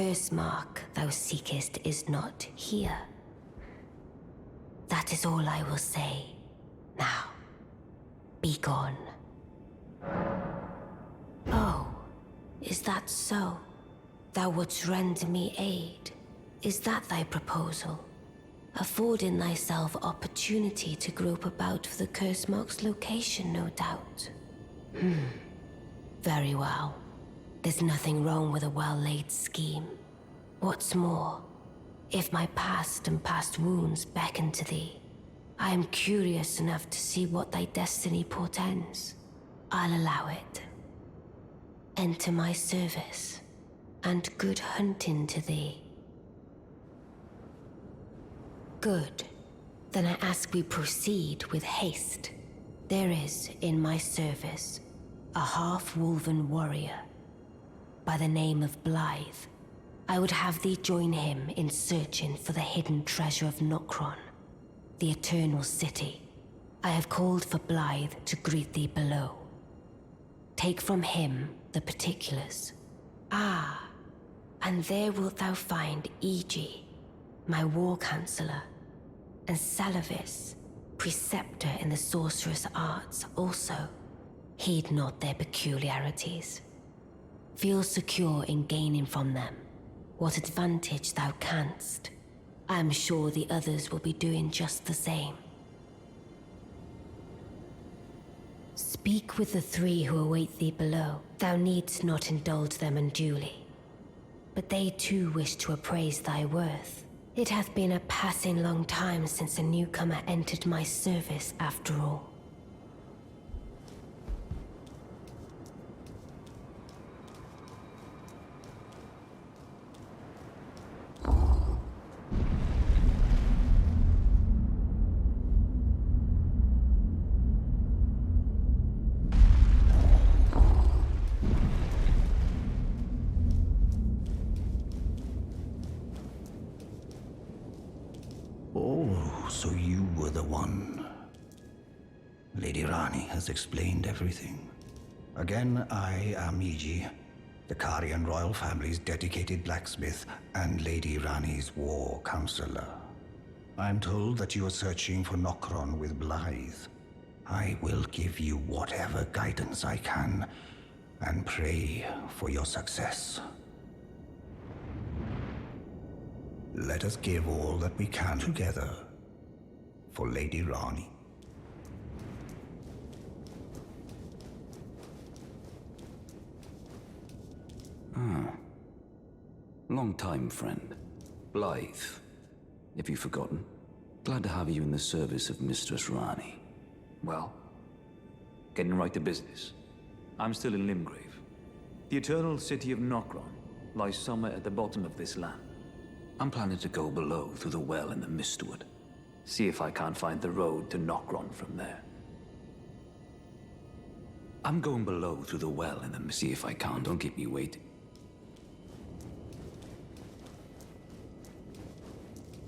curse mark thou seekest is not here. That is all I will say. Now, be gone. Oh, is that so? Thou wouldst render me aid? Is that thy proposal? Affording thyself opportunity to grope about for the curse mark's location, no doubt. Very well. There's nothing wrong with a well-laid scheme. What's more, if my past and past wounds beckon to thee, I am curious enough to see what thy destiny portends. I'll allow it. Enter my service, and good hunting to thee. Good. Then I ask we proceed with haste. There is, in my service, a half-wolven warrior by the name of Blaidd. I would have thee join him in searching for the hidden treasure of Nokron, the Eternal City. I have called for Blaidd to greet thee below. Take from him the particulars. Ah, and there wilt thou find Iji, my war counselor, and Seluvis, preceptor in the sorcerous arts also. Heed not their peculiarities. Feel secure in gaining from them what advantage thou canst. I am sure the others will be doing just the same. Speak with the three who await thee below. Thou needst not indulge them unduly, but they too wish to appraise thy worth. It hath been a passing long time since a newcomer entered my service, after all. Oh, so you were the one. Lady Ranni has explained everything. Again, I am Iji, the Carian royal family's dedicated blacksmith and Lady Ranni's war counselor. I'm told that you are searching for Nokron with Blaidd. I will give you whatever guidance I can, and pray for your success. Let us give all that we can together for Lady Ranni. Long time, friend. Blaidd. If you've forgotten, glad to have you in the service of Mistress Ranni. Well, getting right to business. I'm still in Limgrave. The eternal city of Nokron lies somewhere at the bottom of this land. I'm planning to go below through the well in the Mistwood. See if I can't find the road to Nokron from there. I'm going below through the well in the... See if I can't. Don't keep me waiting.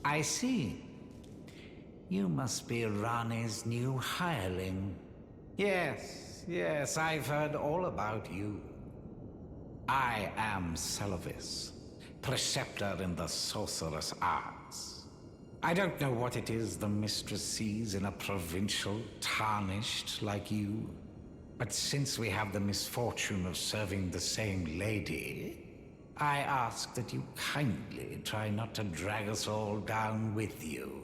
I see. You must be Ranni's new hireling. Yes, I've heard all about you. I am Seluvis, preceptor in the sorcerous arts. I don't know what it is the mistress sees in a provincial tarnished like you, but since we have the misfortune of serving the same lady, I ask that you kindly try not to drag us all down with you.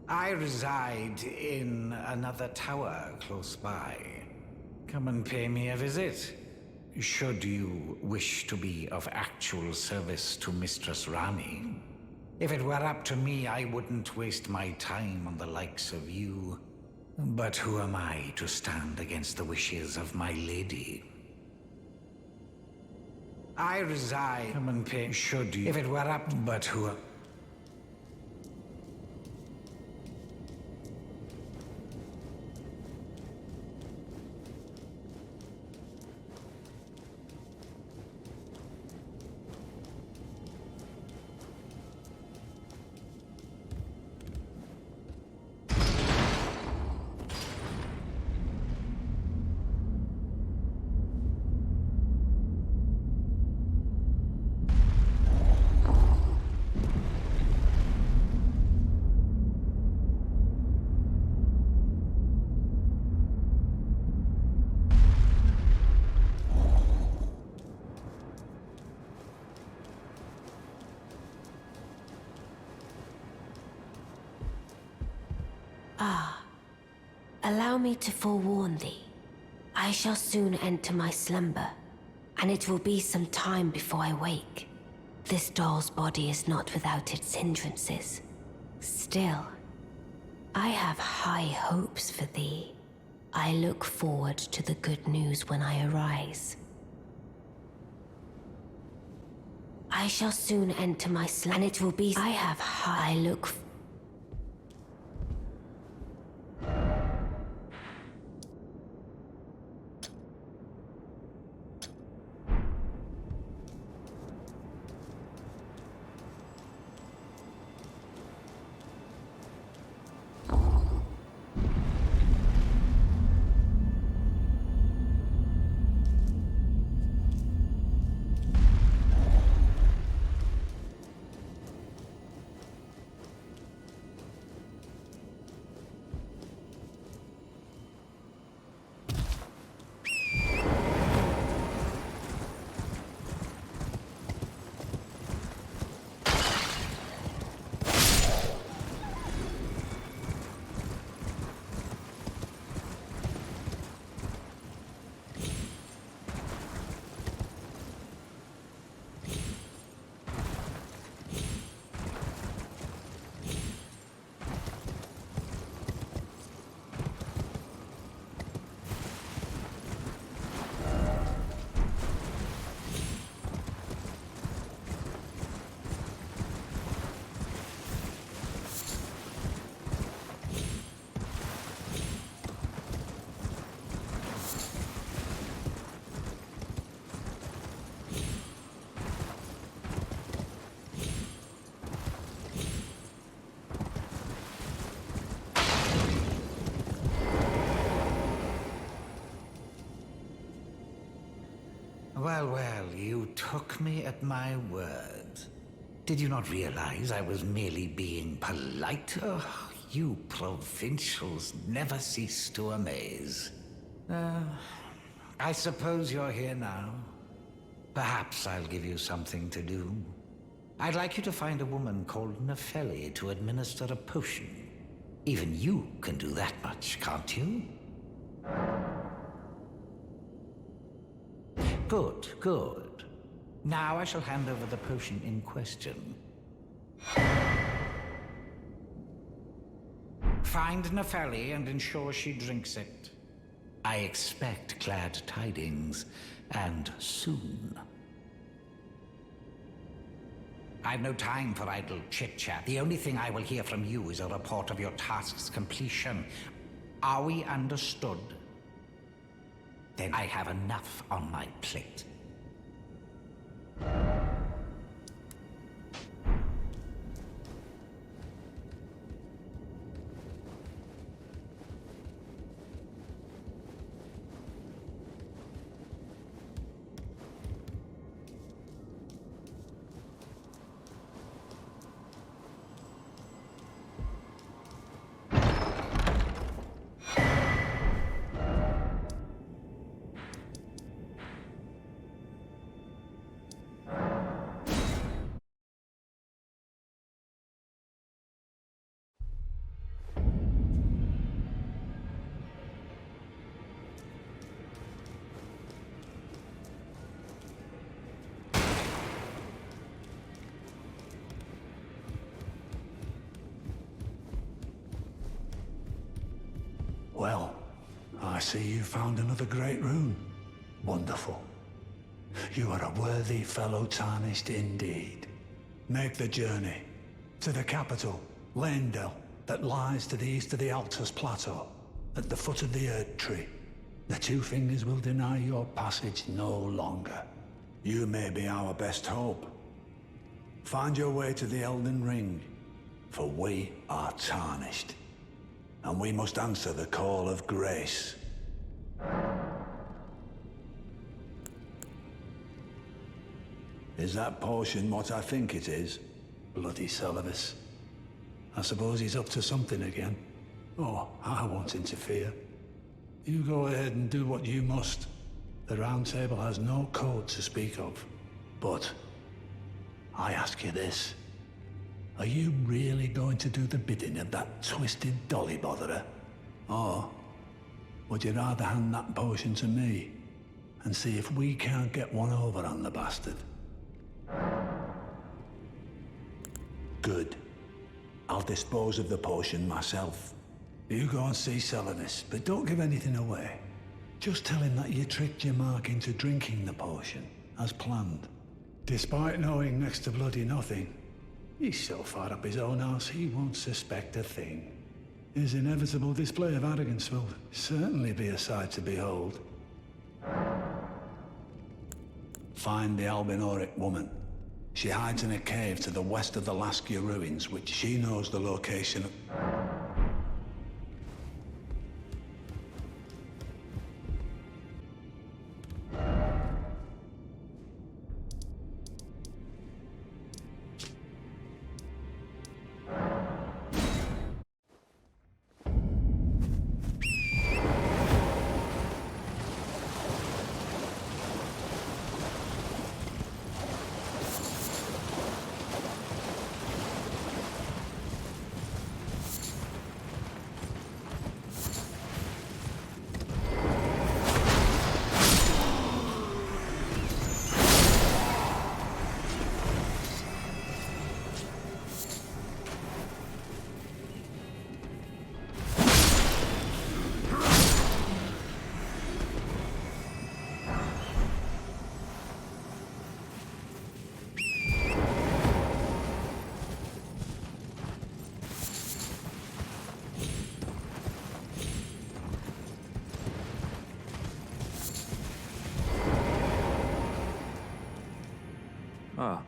I reside in another tower close by. Come and pay me a visit, should you wish to be of actual service to Mistress Ranni. If it were up to me, I wouldn't waste my time on the likes of you. But who am I to stand against the wishes of my lady? I reside. Come and pay. Should you? If it were up, but who? Allow me to forewarn thee. I shall soon enter my slumber, and it will be some time before I wake. This doll's body is not without its hindrances. Still, I have high hopes for thee. I look forward to the good news when I arise. I shall soon enter my slumber, and it will be... I have high... I look... Well, you took me at my word. Did you not realize I was merely being polite? Oh, you provincials never cease to amaze. I suppose you're here now. Perhaps I'll give you something to do. I'd like you to find a woman called Nefeli to administer a potion. Even you can do that much, can't you? Good. Now I shall hand over the potion in question. Find Nefeli and ensure she drinks it. I expect glad tidings, and soon. I've no time for idle chit-chat. The only thing I will hear from you is a report of your task's completion. Are we understood? Then I have enough on my plate. Well, I see you found another great rune. Wonderful. You are a worthy fellow tarnished indeed. Make the journey to the capital, Leyndell, that lies to the east of the Altus Plateau, at the foot of the Erd Tree. The Two Fingers will deny your passage no longer. You may be our best hope. Find your way to the Elden Ring, for we are tarnished. And we must answer the call of grace. Is that potion what I think it is? Bloody Seluvis. I suppose he's up to something again. Oh, I won't interfere. You go ahead and do what you must. The Round Table has no code to speak of. But I ask you this. Are you really going to do the bidding of that twisted dolly botherer? Or would you rather hand that potion to me and see if we can't get one over on the bastard? Good. I'll dispose of the potion myself. You go and see Seluvis, but don't give anything away. Just tell him that you tricked your mark into drinking the potion, as planned. Despite knowing next to bloody nothing, he's so far up his own arse he won't suspect a thing. His inevitable display of arrogance will certainly be a sight to behold. Find the Albinoric woman. She hides in a cave to the west of the Laskia ruins, which she knows the location of... Ah.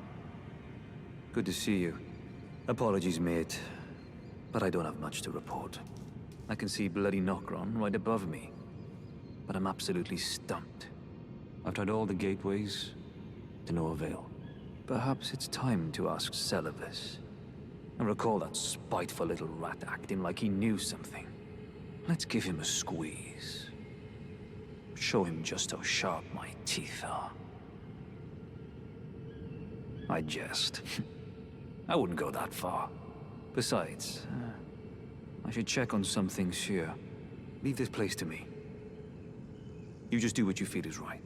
Good to see you. Apologies, mate. But I don't have much to report. I can see bloody Nokron right above me. But I'm absolutely stumped. I've tried all the gateways, to no avail. Perhaps it's time to ask Seluvis. I recall that spiteful little rat acting like he knew something. Let's give him a squeeze. Show him just how sharp my teeth are. I jest. I wouldn't go that far. Besides, I should check on some things here. Leave this place to me. You just do what you feel is right.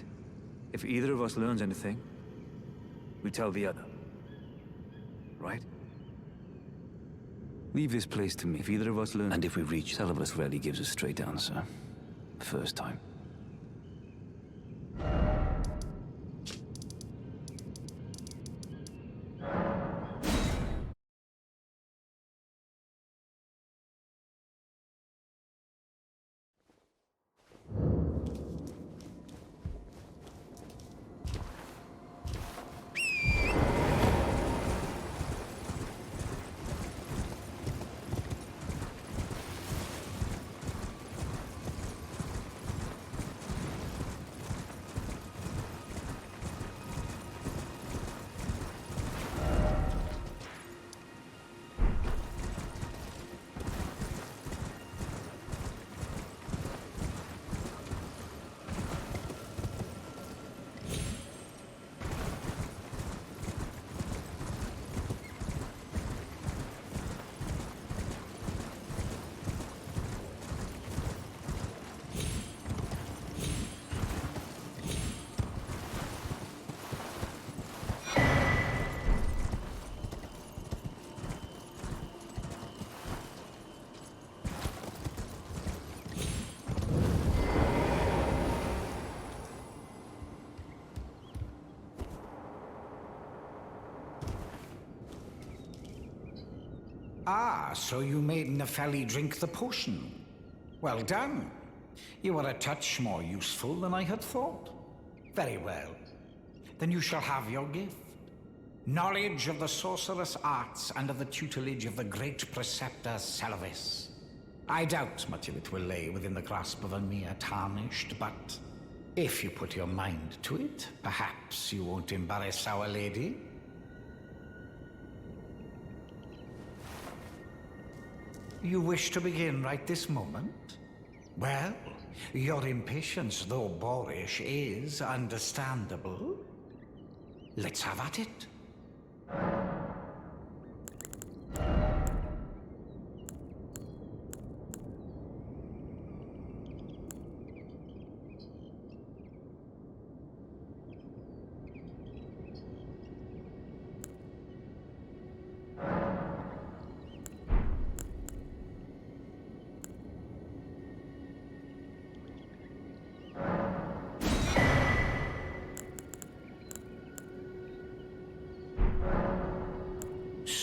If either of us learns anything, we tell the other. Right? Leave this place to me. If either of us learn, and if we reach, Seluvis rarely gives a straight answer. First time. Ah, so you made Nepheli drink the potion. Well done. You are a touch more useful than I had thought. Very well. Then you shall have your gift. Knowledge of the sorcerous arts under the tutelage of the great preceptor Seluvis. I doubt much of it will lay within the grasp of a mere tarnished, but if you put your mind to it, perhaps you won't embarrass our lady. You wish to begin right this moment? Well, your impatience, though boorish, is understandable. Let's have at it.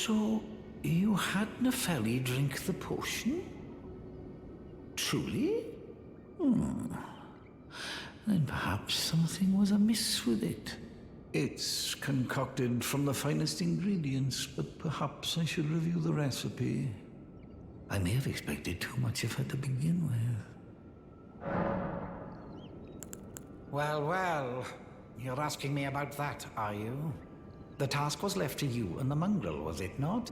So, you had Nepheli drink the potion? Truly? Then perhaps something was amiss with it. It's concocted from the finest ingredients, but perhaps I should review the recipe. I may have expected too much of her to begin with. Well, well. You're asking me about that, are you? The task was left to you and the mongrel, was it not?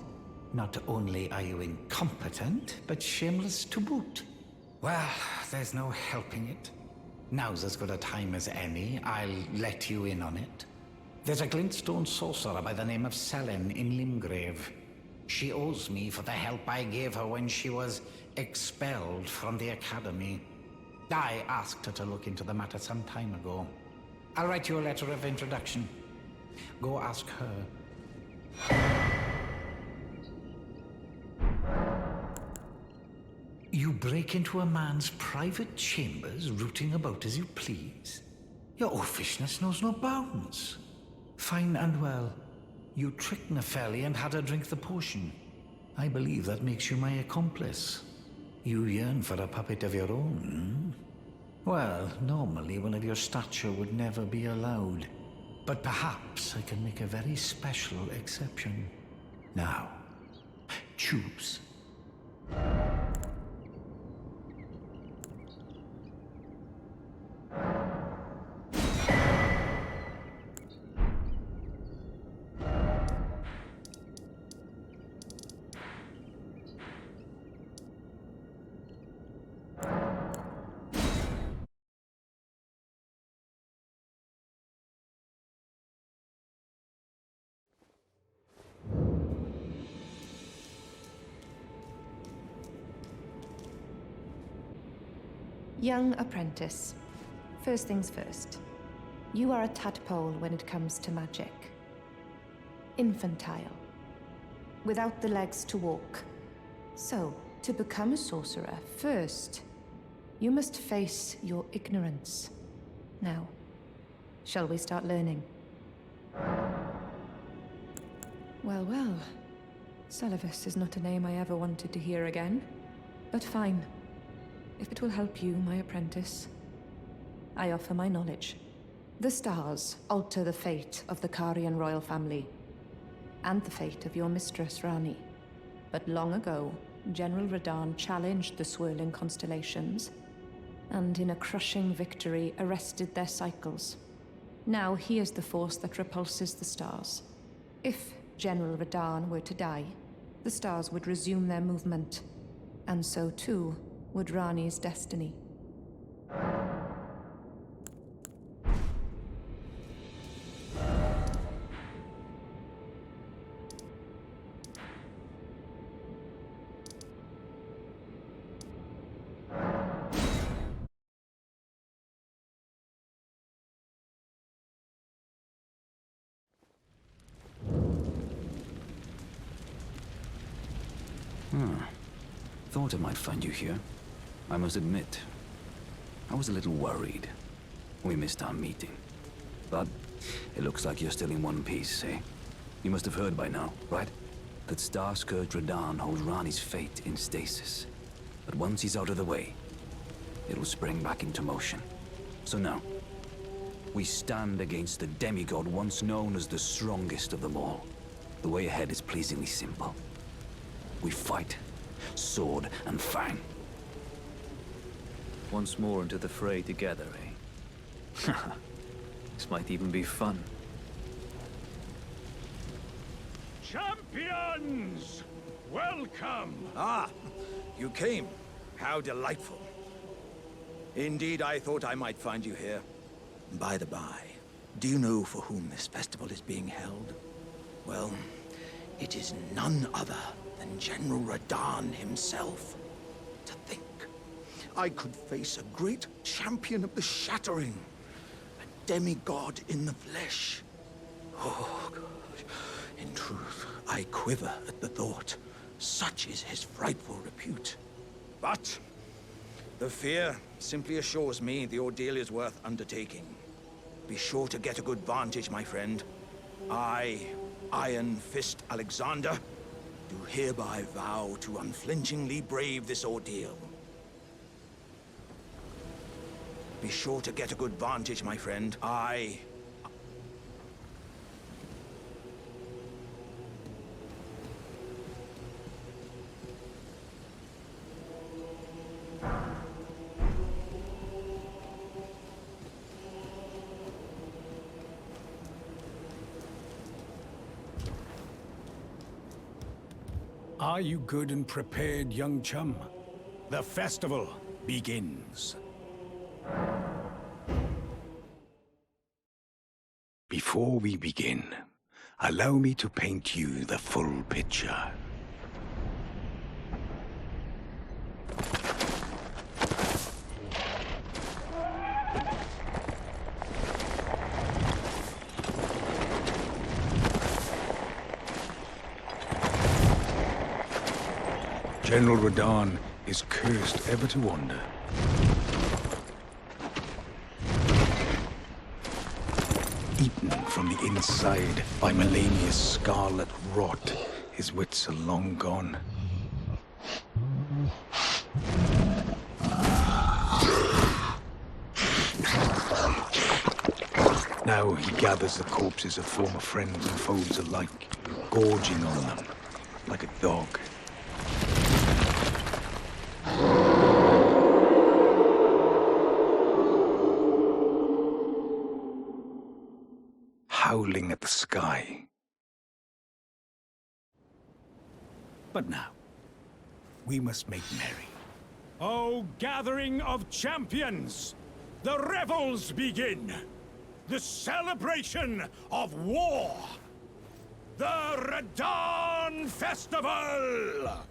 Not only are you incompetent, but shameless to boot. Well, there's no helping it. Now's as good a time as any. I'll let you in on it. There's a glintstone sorcerer by the name of Selene in Limgrave. She owes me for the help I gave her when she was expelled from the academy. I asked her to look into the matter some time ago. I'll write you a letter of introduction. Go ask her. You break into a man's private chambers, rooting about as you please. Your oafishness knows no bounds. Fine and well. You tricked Nepheli and had her drink the potion. I believe that makes you my accomplice. You yearn for a puppet of your own, Well, normally one of your stature would never be allowed. But perhaps I can make a very special exception. Now, choose. Young apprentice. First things first. You are a tadpole when it comes to magic. Infantile. Without the legs to walk. So, to become a sorcerer, first, you must face your ignorance. Now, shall we start learning? Well, well. Seluvis is not a name I ever wanted to hear again. But fine. If it will help you, my apprentice, I offer my knowledge. The stars alter the fate of the Carian royal family, and the fate of your mistress, Ranni. But long ago, General Radahn challenged the swirling constellations, and in a crushing victory arrested their cycles. Now he is the force that repulses the stars. If General Radahn were to die, the stars would resume their movement, and so too would Ranni's destiny. Thought I might find you here. I must admit, I was a little worried. We missed our meeting. But it looks like you're still in one piece, eh? You must have heard by now, right? That Starscourge Radahn holds Ranni's fate in stasis. But once he's out of the way, it'll spring back into motion. So now, we stand against the demigod once known as the strongest of them all. The way ahead is pleasingly simple. We fight, sword and fang. Once more into the fray together, eh? This might even be fun. Champions! Welcome! Ah, you came. How delightful. Indeed, I thought I might find you here. By the by, do you know for whom this festival is being held? Well, it is none other than General Radahn himself. To think, I could face a great champion of the Shattering, a demigod in the flesh. Oh, God. In truth, I quiver at the thought. Such is his frightful repute. But the fear simply assures me the ordeal is worth undertaking. Be sure to get a good vantage, my friend. I, Iron Fist Alexander, do hereby vow to unflinchingly brave this ordeal. Be sure to get a good vantage, my friend. Are you good and prepared, young chum? The festival begins. Before we begin, allow me to paint you the full picture. General Radahn is cursed ever to wander. Eaten from the inside by Melania's scarlet rot, his wits are long gone. Now he gathers the corpses of former friends and foes alike, gorging on them like a dog. Howling at the sky. But now, we must make merry. O gathering of champions! The revels begin! The celebration of war! The Redmane Festival!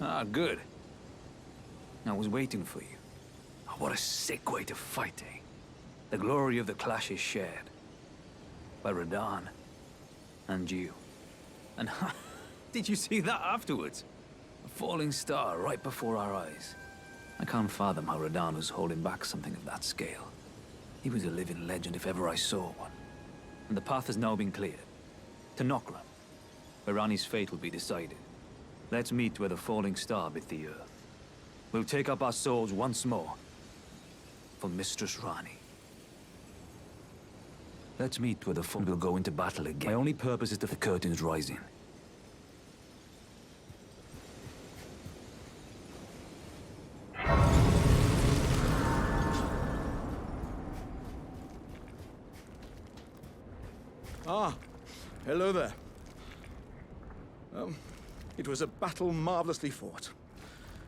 Ah, good. I was waiting for you. Oh, what a sick way to fight, eh? The glory of the clash is shared. By Radahn. And you. And did you see that afterwards? A falling star right before our eyes. I can't fathom how Radahn was holding back something of that scale. He was a living legend if ever I saw one. And the path has now been cleared. To Nokran, where Ranni's fate will be decided. Let's meet where the falling star bit the earth. We'll take up our swords once more. For Mistress Ranni. Let's meet where the fall will go into battle again. My only purpose is to the curtains rising. Ah, hello there. It was a battle marvelously fought.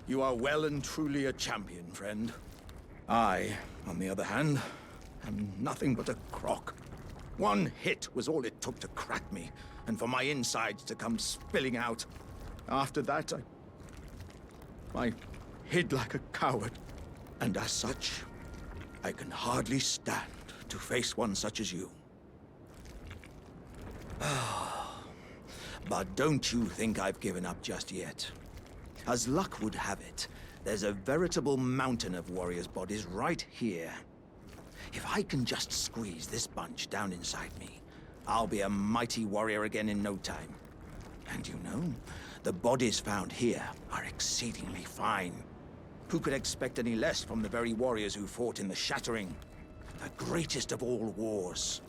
You are well and truly a champion, friend. I, on the other hand, am nothing but a crock. One hit was all it took to crack me, and for my insides to come spilling out. After that, I hid like a coward. And as such, I can hardly stand to face one such as you. But don't you think I've given up just yet. As luck would have it, there's a veritable mountain of warriors' bodies right here. If I can just squeeze this bunch down inside me, I'll be a mighty warrior again in no time. And you know, the bodies found here are exceedingly fine. Who could expect any less from the very warriors who fought in the Shattering? The greatest of all wars.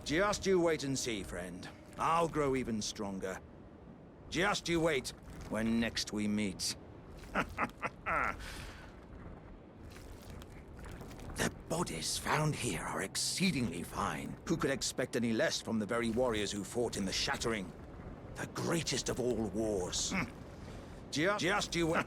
Just you wait and see, friend. I'll grow even stronger. Just you wait when next we meet. The bodies found here are exceedingly fine. Who could expect any less from the very warriors who fought in the Shattering? The greatest of all wars. Just you wait.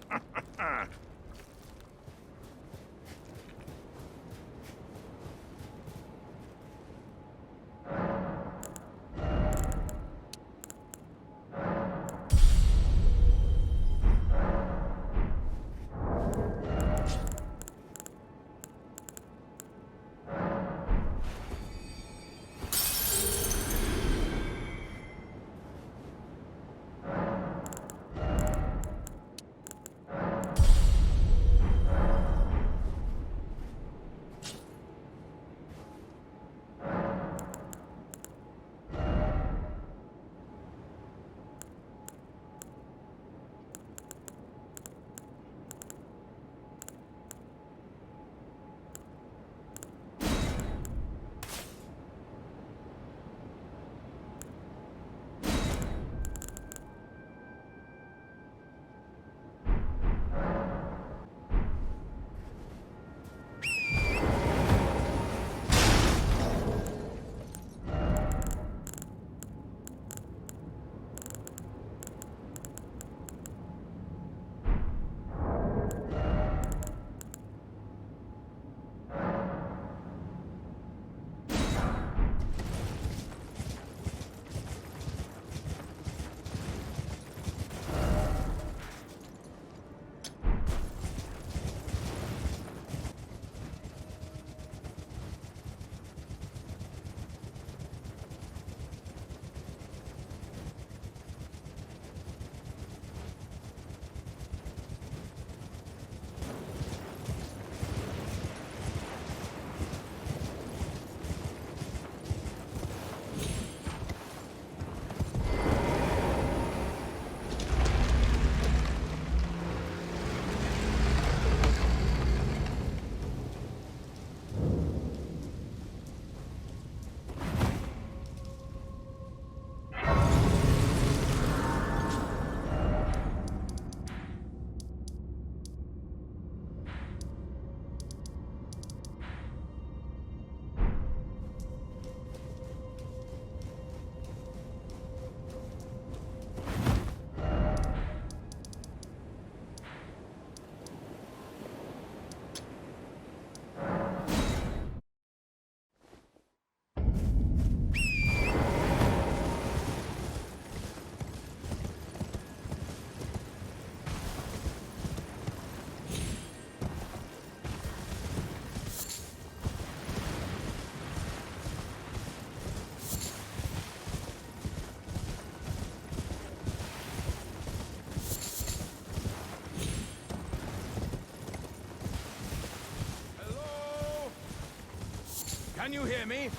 Can you hear me?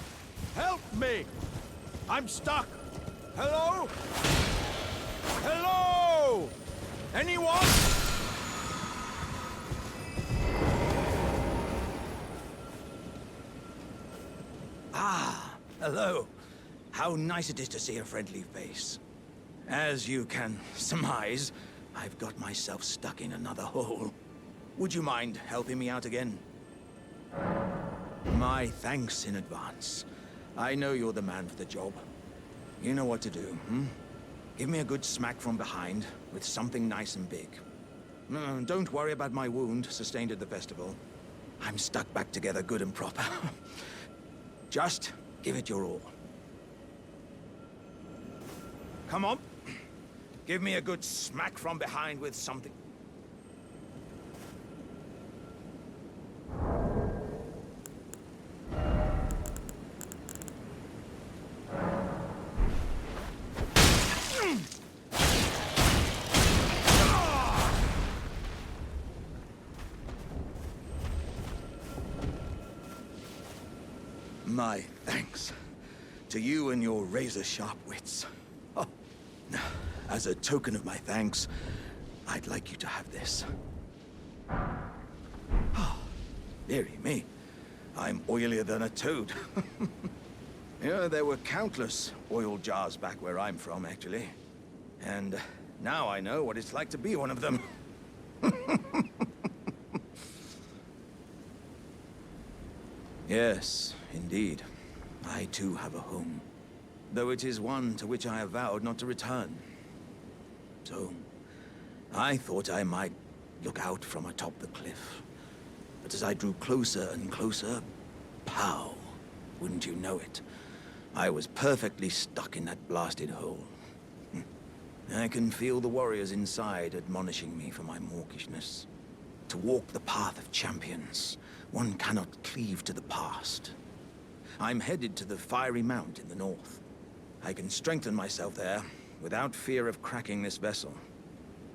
Help me! I'm stuck! Hello? Hello? Anyone? Ah, hello. How nice it is to see a friendly face. As you can surmise, I've got myself stuck in another hole. Would you mind helping me out again? My thanks in advance. I know you're the man for the job. You know what to do, hmm? Give me a good smack from behind with something nice and big. No, don't worry about my wound sustained at the festival. I'm stuck back together good and proper. Just give it your all. Come on. Give me a good smack from behind with something. My thanks to you and your razor-sharp wits. Oh, as a token of my thanks, I'd like you to have this. Oh, dearie me, I'm oilier than a toad. Yeah, there were countless oil jars back where I'm from, actually. And now I know what it's like to be one of them. Yes, indeed. I too have a home. Though it is one to which I have vowed not to return. So, I thought I might look out from atop the cliff. But as I drew closer and closer, pow, wouldn't you know it, I was perfectly stuck in that blasted hole. I can feel the warriors inside admonishing me for my mawkishness. To walk the path of champions, one cannot cleave to the past. I'm headed to the Fiery Mount in the north. I can strengthen myself there without fear of cracking this vessel.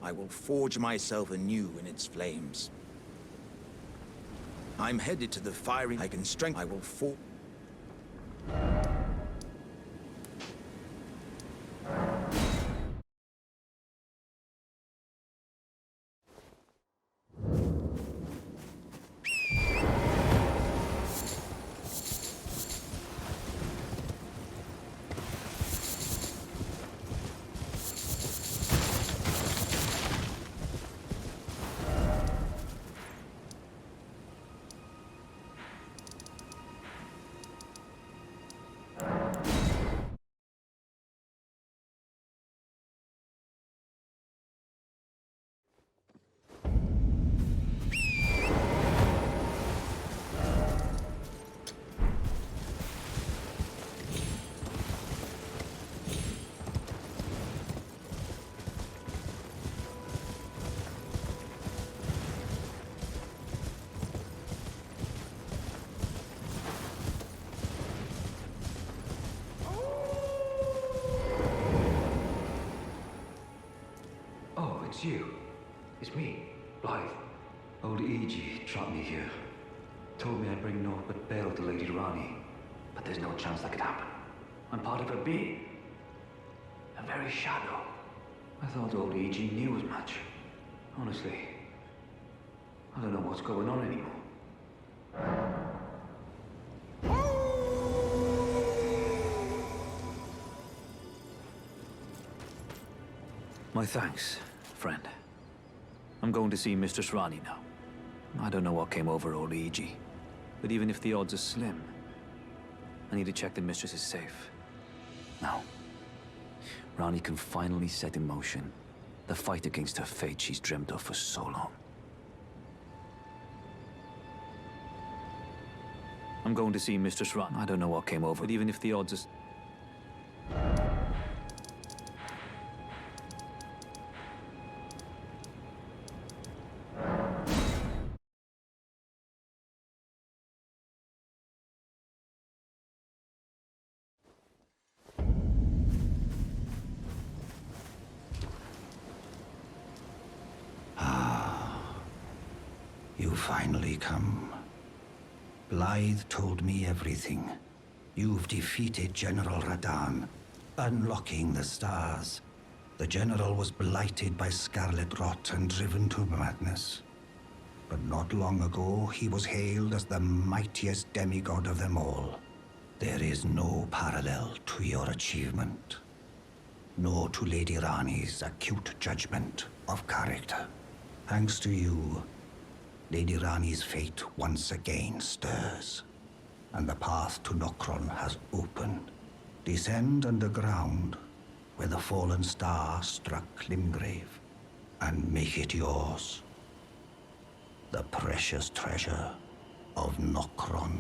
I will forge myself anew in its flames. I'm headed to the Fiery... I can strengthen... I will forge... It's you. It's me, Blaidd. Old E.G. trapped me here. Told me I'd bring naught but bale to Lady Ranni. But there's no chance that could happen. I'm part of her being. A very shadow. I thought old E.G. knew as much. Honestly, I don't know what's going on anymore. My thanks, friend. I'm going to see Mistress Ranni now. I don't know what came over old E.G., but even if the odds are slim, I need to check the Mistress is safe. Now, Ranni can finally set in motion the fight against her fate she's dreamt of for so long. I'm going to see Mistress Ranni. I don't know what came over, but even if the odds are... You finally come. Blaidd told me everything. You've defeated General Radahn, unlocking the stars. The General was blighted by scarlet rot and driven to madness. But not long ago, he was hailed as the mightiest demigod of them all. There is no parallel to your achievement, nor to Lady Ranni's acute judgment of character. Thanks to you, Lady Ranni's fate once again stirs, and the path to Nokron has opened. Descend underground, where the fallen star struck Limgrave, and make it yours. The precious treasure of Nokron.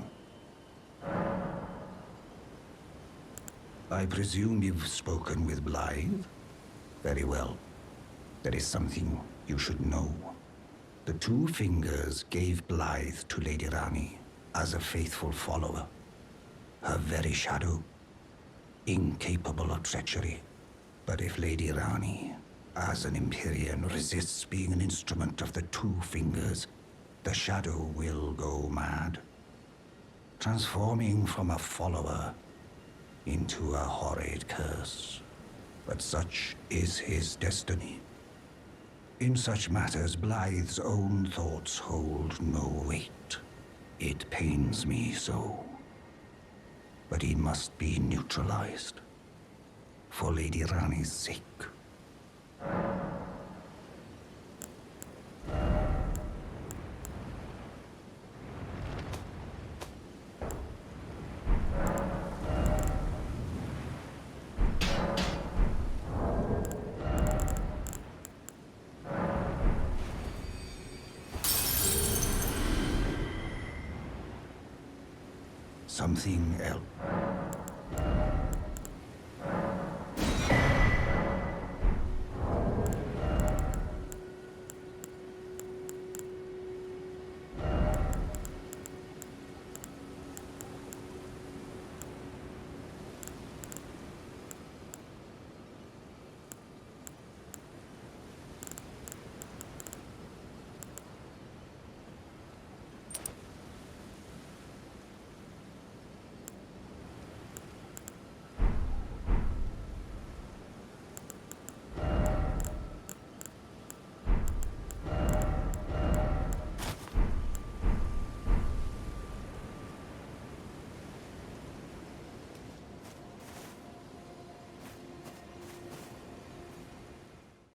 I presume you've spoken with Blaidd? Very well. There is something you should know. The Two Fingers gave Blaidd to Lady Ranni as a faithful follower. Her very shadow, incapable of treachery. But if Lady Ranni, as an Empyrean, resists being an instrument of the Two Fingers, the shadow will go mad, transforming from a follower into a horrid curse. But such is his destiny. In such matters, Blaidd's own thoughts hold no weight. It pains me so. But he must be neutralized. For Lady Ranni's sake. Something else.